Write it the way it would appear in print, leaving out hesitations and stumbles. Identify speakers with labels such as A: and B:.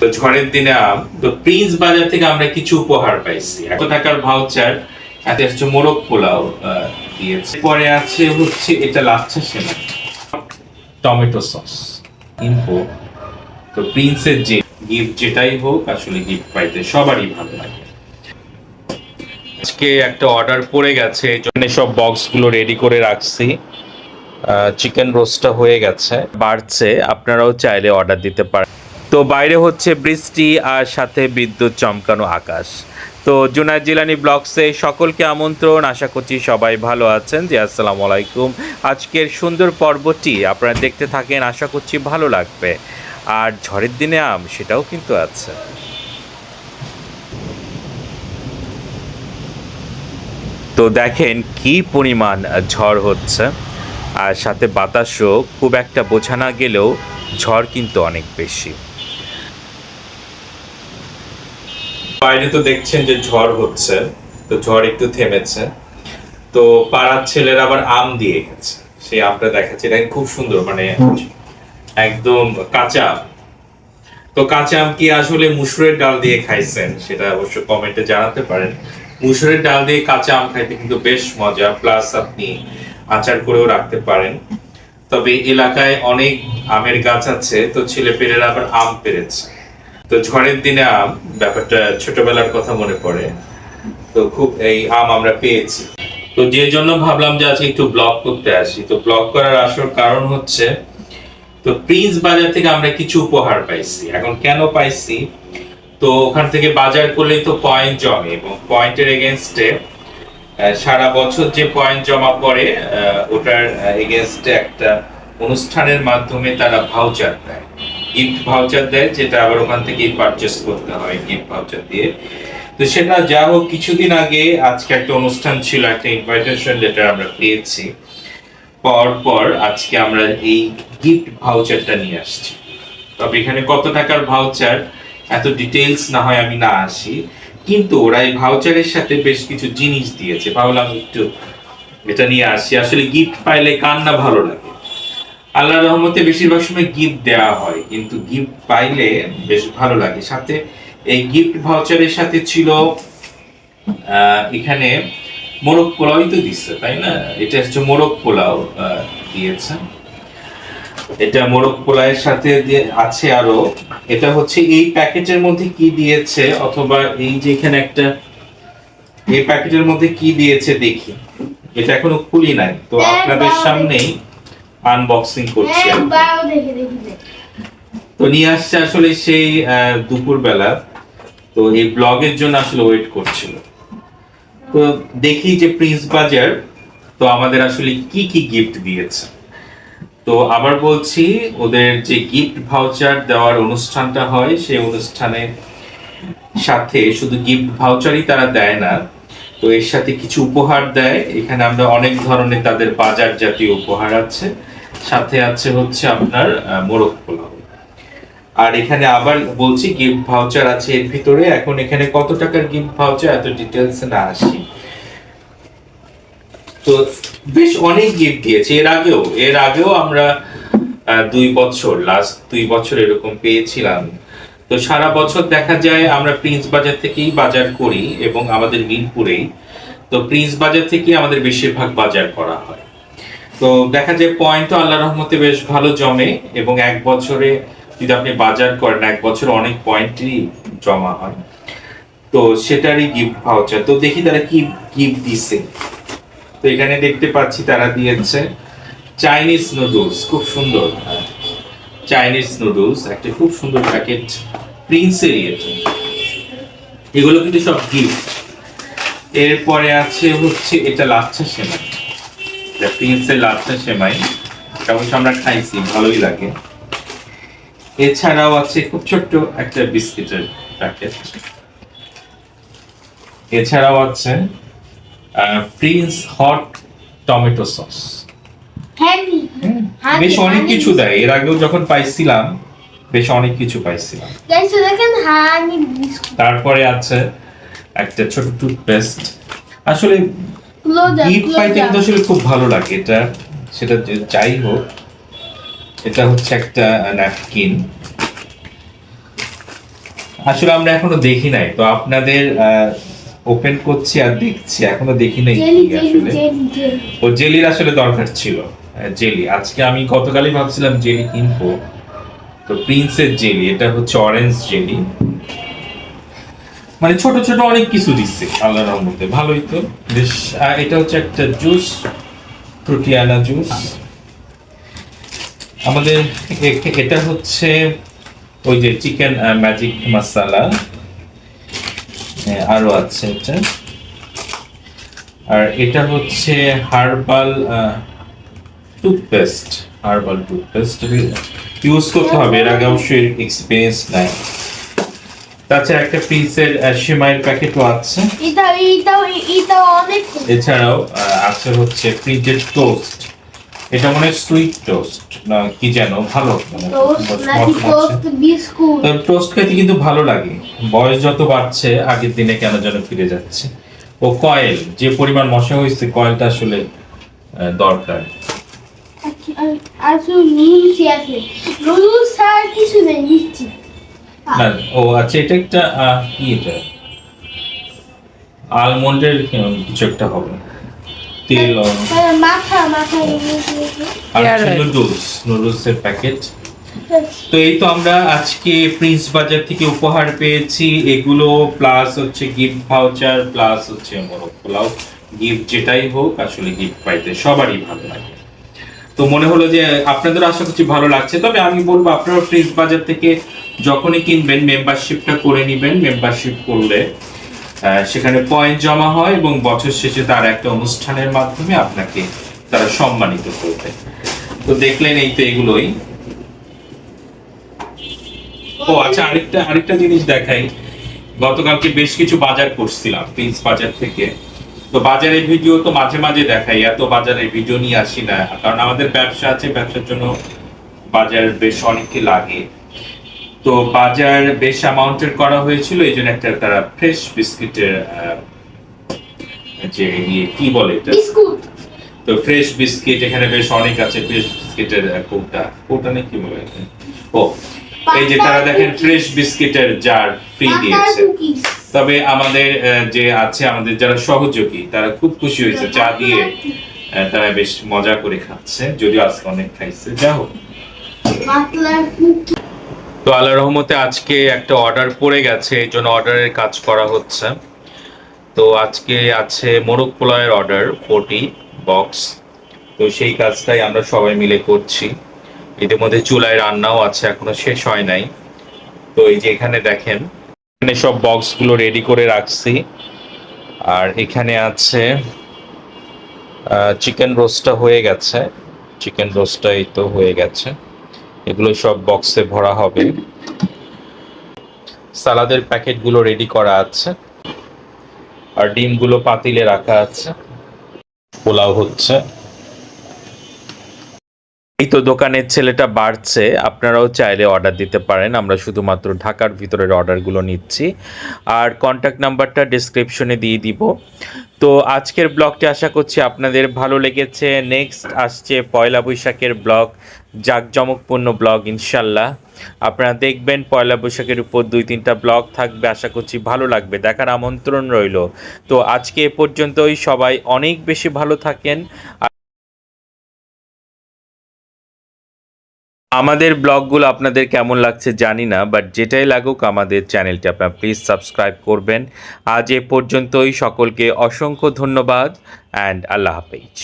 A: তো ঝড়ের দিনে আম, তো প্রিন্স বাজার থেকে আমরা কিছু উপহার পাইছি। 100 টাকার ভাউচার, হাতে আসছে মোরগ পোলাও দিয়েছে। পরে আছে হচ্ছে এটা লাচ্ছা সেমাই, টমেটো সস ইনফো। তো প্রিন্সের যে গিফট যেটাই হোক, আসলে গিফট পাইতে সবারই ভালো লাগে। আজকে একটা অর্ডার পড়ে গেছে, এই জন্য সব বক্সগুলো রেডি করে রাখছি। চিকেন রোস্টটা হয়ে গেছে, বাড়ছে, আপনারাও চাইলে অর্ডার দিতে পারেন। তো বাইরে হচ্ছে বৃষ্টি আর সাথে বিদ্যুৎ চমকানো আকাশ। তো জুনায়েদ জিলানী ব্লগসে সকলকে আমন্ত্রণ, আশা করছি সবাই ভালো আছেন। জি আসসালামু আলাইকুম। আজকের সুন্দর পর্বটি আপনারা দেখতে থাকেন, আশা করছি ভালো লাগবে। আর ঝড়ের দিনে আম, সেটাও কিন্তু আছে। তো দেখেন কি পরিমাণ ঝড় হচ্ছে, আর সাথে বাতাসও খুব একটা বোঝা না গেলেও ঝড় কিন্তু অনেক বেশি। বাইরে তো দেখছেন যে ঝড় হচ্ছে, তো ঝড় একটু থেমেছে। তো পাড়ার ছেলেরা আবার আম দিয়ে গেছে, সেই আমটা দেখাচ্ছে, এটা খুব সুন্দর, মানে একদম কাঁচা আম। তো কাঁচা আম কি আসলে মুসুরের ডাল দিয়ে খাইছেন, সেটা অবশ্য কমেন্টে জানাতে পারেন। মুসুরের ডাল দিয়ে কাঁচা আম খাইতে কিন্তু বেশ মজা, প্লাস আপনি আচার করেও রাখতে পারেন। তবে এলাকায় অনেক আমের গাছ আছে, তো ছেলেপেলেরা আবার আম পেরেছে। তো ঝড়ের দিনে আম, ব্যাপারটা ছোটবেলার কথা মনে পড়ে। তো খুব এই আম আমরা পেয়েছি। তো যে জন্য ভাবলাম যে আজকে একটু ব্লগ করতে আসি। তো ব্লগ করার আসল কারণ হচ্ছে, তো প্রিন্স বাজার থেকে আমরা কিছু উপহার পাইছি। এখন কেন পাইছি, তো ওখান থেকে বাজার করলেই তো পয়েন্ট জমে, এবং পয়েন্টের এগেনস্টে সারা বছর যে পয়েন্ট জমা পড়ে, ওটার এগেনস্টে একটা অনুষ্ঠানের মাধ্যমে তারা ভাউচার দেয়, গিফট ভাউচার দেয়, যেটা আবার ওখান থেকেই পারচেস করতে হয় গিফট ভাউচার দিয়ে। তো সেটা যা হোক, কিছুদিন আগে আজকে একটা অনুষ্ঠান ছিল, একটা ইনভাইটেশন লেটার আমরা পেয়েছি। পর আজকে আমরা এই গিফট ভাউচারটা নিয়ে আসছি। তবে এখানে কত টাকার ভাউচার, এত ডিটেইলস না হয় আমি না আসি, কিন্তু ওরা এই ভাউচারের সাথে বেশ কিছু জিনিস দিয়েছে, ভাবলাম একটু এটা নিয়ে আসি। আসলে গিফট পাইলে কার না ভালো লাগে। আল্লাহর রহমতে বেশিরভাগ সময় গিফট দেওয়া হয়, কিন্তু গিফট পাইলে বেশ ভালো লাগে। সাথে এই গিফট ভাউচারের সাথে ছিল এখানে মোরগ পোলাওই তো দিচ্ছে, তাই না? এটা হচ্ছে মোরগ পোলাও দিয়েছে। এটা মোরগ পোলাওয়ের সাথে আছে আরো, এটা হচ্ছে এই প্যাকেটের মধ্যে কি দিয়েছে, অথবা এই যে এখানে একটা, এই প্যাকেটের মধ্যে কি দিয়েছে দেখি। এটা এখনো খুলি নাই, তো আপনাদের সামনেই আনবক্সিং করছি। তো নিয়ে আসছে আসলে সেই দুপুর বেলা, তো এই ব্লগের জন্য আসলে ওয়েট করছিল। তো দেখি যে প্রিন্স বাজার তো আমাদের আসলে কি কি গিফট দিয়েছে। তো আবার বলছি, ওদের যে গিফট ভাউচার দেওয়ার অনুষ্ঠানটা হয়, সেই অনুষ্ঠানের সাথে শুধু গিফট ভাউচারই তারা দেয় না, তো এর সাথে কিছু উপহার দেয়। এখানে আমরা অনেক ধরনের তাদের বাজার জাতীয় উপহার আছে, সাথে আছে হচ্ছে আপনার মোরগ পোলাও। আর এখানে আবার বলছি গিফট ভাউচার আছে এর ভিতরে। এখন এখানে কত টাকার গিফট ভাউচার এত ডিটেলস না আসি। তো বেশ অনেক গিফট দিয়েছে। এর আগেও আমরা 2 বছর, লাস্ট 2 বছর এরকম পেয়েছিলাম। তো সারা বছর দেখা যায় আমরা প্রিন্স বাজার থেকেই বাজার করি, এবং আমাদের মিরপুরেই। তো প্রিন্স বাজার থেকেই আমাদের বেশিরভাগ বাজার করা হয়। তো দেখা যায় পয়েন্টও আল্লাহর রহমতে বেশ ভালো জমে, এবং 1 বছরে যদি আপনি বাজার করেন, 1 বছরে অনেক পয়েন্টই জমা হয়। তো সেটারই গিফট ভাউচার। তো দেখি তারা কি গিফট দিছে। তো এখানে দেখতে পাচ্ছি তারা দিয়েছে চাইনিজ নুডলস, খুব সুন্দর চাইনিজ নুডলস, একটা খুব সুন্দর প্যাকেট প্রিন্সের ইয়েতে। এগুলো কিন্তু সব গিফট। এরপরে আছে হচ্ছে এটা লাচ্ছা সেমাই, প্রিন্সের লাচ্ছা সেমাই, অবশ্য আমরা খাইছি, ভালোই লাগে। এছাড়াও আছে খুব ছোট্ট একটা বিস্কিটের প্যাকেট। এছাড়াও আছে প্রিন্স হট টমেটো সস। বেশ অনেক কিছু দেয়, এর আগেও যখন পাইছিলাম বেশ অনেক কিছু পাইছিলাম। তারপরে আছে একটা ছোট টুথপেস্ট। আসলে গিফট পাইতে কিন্তু আসলে খুব ভালো লাগে, এটা সেটা যাই হোক। এটা হচ্ছে একটা ন্যাপকিন। আসলে আমরা এখনো দেখি নাই, তো আপনাদের ওপেন করছি আর দেখছি, এখনো দেখি নাই কি আসলে। ও জেলির আসলে দরকার ছিল, জেলি। আজকে আমি গতকালই ভাবছিলাম জেলি কিনবো, তো প্রিন্সের জেলি, এটা হচ্ছে অরেঞ্জ জেলি। মানে ছোট ছোট অনেক কিছু দিচ্ছে আল্লাহর রহমতে, ভালোই তো বেশ। এটা হচ্ছে একটা জুস, ফ্রুটিয়ানা জুস আমাদের। এটা হচ্ছে ওই যে চিকেন ম্যাজিক মশলা, আরো আছে এটা। আর এটা হচ্ছে herbal toothpaste, herbal toothpaste use করতে হবে, এর আগে অবশ্যই এক্সপিরিয়েন্স নাই। তাছাড়া একটা পিসের সিমাইয়ের প্যাকেটও আছে।
B: এটা অনেক।
A: এছাড়াও আছে হচ্ছে ফ্রিজের টোস্ট, এটা মনে হয় সুইট টোস্ট না কি যেন, ভালো মানে
B: বিস্কুট।
A: টোস্ট খেতে কিন্তু ভালো লাগে। বয়স যত বাড়ছে আগের দিনে কেন যেন ফিরে যাচ্ছে। ও কয়েল, যে পরিমাণ মশা হয়েছে কয়েলটা আসলে দরকার।
B: আসলে নুডলস আছে, নুডলস আর কিছু নেই নিচ্ছি।
A: না, ও আচ্ছা, এটা একটা কি, এটা আলমন্ডের কিছু একটা হবে, তেল
B: মাথা
A: আর নুডলসের প্যাকেট। তো এই তো আমরা আজকে প্রিন্স বাজার থেকে উপহার পেয়েছি এগুলো, প্লাস হচ্ছে গিফট ভাউচার, প্লাস হচ্ছে মোরগ পোলাও। গিফট যেটাই হোক, আসলে গিফট পাইতে সবারই ভালো লাগে। তো মনে হলো যে আপনাদের আশা করছি ভালো লাগছে। তবে আমি বলবো আপনারা প্রিন্স বাজার থেকে যখনই কিনবেন মেম্বারশিপটা করে নেবেন। মেম্বারশিপ করলে সেখানে পয়েন্ট জমা হয় এবং বছর শেষে তার একটা অনুষ্ঠানের মাধ্যমে আপনাকে তারা সম্মানিত করবে। তো দেখলেন এই তো এগুলোই। ও আচ্ছা, আরেকটা জিনিস দেখাই। গতকালকে বেশ কিছু বাজার করছিলাম প্রিন্স বাজার থেকে। তো বাজারের ভিডিও তো মাঝে মাঝে দেখাই, এত বাজারের ভিডিও নিয়ে আসি না, কারণ আমাদের ব্যবসা আছে, ব্যবসার জন্য বাজার বেশ অনেককে লাগে। তো বাজার বেশ অ্যামাউন্টের করা হয়েছিল, এই জন্য একটা তারা ফ্রেশ বিস্কিটের যে কি বলে এটা, তো ফ্রেশ বিস্কিট এখানে বেশ অনেক আছে। ফ্রেশ বিস্কিটের কৌটা নেই কি বলে, ও এই যে তারা দেখেন ফ্রেশ বিস্কিটের জার ফ্রি দিয়েছে। তবে আমাদের যে আছে, আমাদের যারা সহযোগী তারা খুব খুশি হয়েছে, চা দিয়ে তারা বেশ মজা করে খাচ্ছে, যদিও আজকে অনেক খাইছে। যা হোক, তো আল্লাহর রহমতে আজকে একটা অর্ডার পড়ে গেছে, এই জন্য অর্ডারের কাজ করা হচ্ছে। তো আজকে আছে মোরগ পোলাওয়ের অর্ডার 40 বক্স। তো সেই কাজটাই আমরা সবাই মিলে করছি। ইতিমধ্যে চুলায় রান্নাও আছে, এখনো শেষ হয় নাই। তো এই যে এখানে দেখেন, এখানে সব বক্সগুলো রেডি করে রাখছি। আর এখানে আছে চিকেন রোস্টটা হয়ে গেছে, চিকেন রোস্টটা এই তো হয়ে গেছে। এগুলো সব বক্সে ভরা হবে। সালাদের প্যাকেটগুলো রেডি করা আছে, আর ডিমগুলো পাতিলে রাখা আছে। পোলাও হচ্ছে। এই তো দোকানের ছেলেটা বাড়ছে, আপনারাও চাইলে অর্ডার দিতে পারেন। আমরা শুধুমাত্র ঢাকার ভিতরের অর্ডারগুলো নিচ্ছি, আর কন্ট্যাক্ট নাম্বারটা ডিসক্রিপশনে দিয়ে দিব। তো আজকের ব্লগটি আশা করছি আপনাদের ভালো লেগেছে। নেক্সট আসছে পয়লা বৈশাখের ব্লগ, জাঁকজমকপূর্ণ ব্লগ ইনশাল্লাহ। আপনারা দেখবেন পয়লা বৈশাখের উপর 2-3টা ব্লগ থাকবে, আশা করছি ভালো লাগবে, দেখার আমন্ত্রণ রইল। তো আজকে এ পর্যন্তই, সবাই অনেক বেশি ভালো থাকেন। আমাদের ব্লগগুলো আপনাদের কেমন লাগছে জানি না, বাট যেটাই লাগুক আমাদের চ্যানেলটি আপনারা প্লিজ সাবস্ক্রাইব করবেন। আজ এ পর্যন্তই, সকলকে অসংখ্য ধন্যবাদ অ্যান্ড আল্লাহ হাফেজ।